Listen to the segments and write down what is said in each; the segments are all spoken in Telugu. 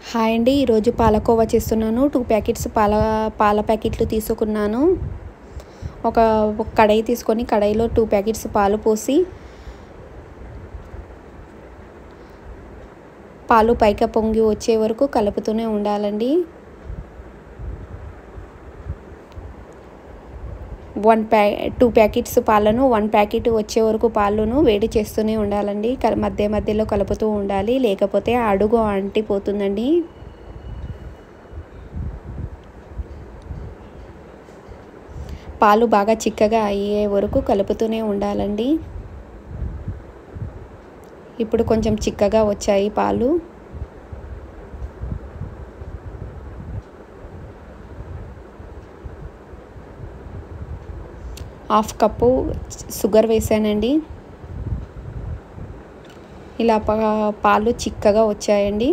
హాయ్ అండి, ఈరోజు పాలకోవా చేస్తున్నాను. 2 ప్యాకెట్స్ పాల ప్యాకెట్లు తీసుకున్నాను. ఒక కడాయి తీసుకొని కడాయిలో 2 ప్యాకెట్స్ పాలు పోసి పాలు పైకి పొంగి వచ్చే వరకు కలుపుతూనే ఉండాలండి. 2 ప్యాకెట్స్ పాలను 1 ప్యాకెట్ వచ్చే వరకు పాలను వేడి చేస్తూనే ఉండాలండి. మధ్య మధ్యలో కలుపుతూ ఉండాలి, లేకపోతే అడుగు అంటిపోతుందండి. పాలు బాగా చిక్కగా అయ్యే వరకు కలుపుతూనే ఉండాలండి. ఇప్పుడు కొంచెం చిక్కగా వచ్చాయి పాలు. హాఫ్ కప్పు షుగర్ వేసానండి. ఇలా పాలు చిక్కగా వచ్చాయండి.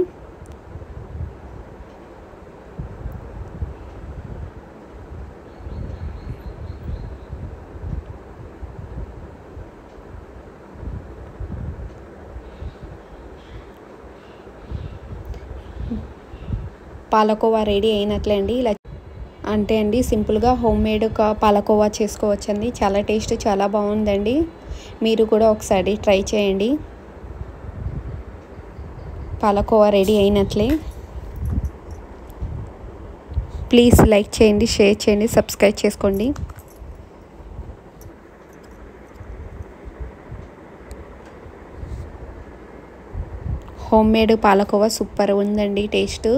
పాలకోవా రెడీ అయినట్లే అండి. ఇలా అంటే అండి సింపుల్గా హోమ్మేడ్ పాలకోవా చేసుకోవచ్చండి. చాలా టేస్ట్ చాలా బాగుందండి. మీరు కూడా ఒకసారి ట్రై చేయండి. పాలకోవా రెడీ అయినట్లే. ప్లీజ్ లైక్ చేయండి, షేర్ చేయండి, సబ్స్క్రైబ్ చేసుకోండి. హోమ్మేడ్ పాలకోవా సూపర్ ఉందండి టేస్ట్.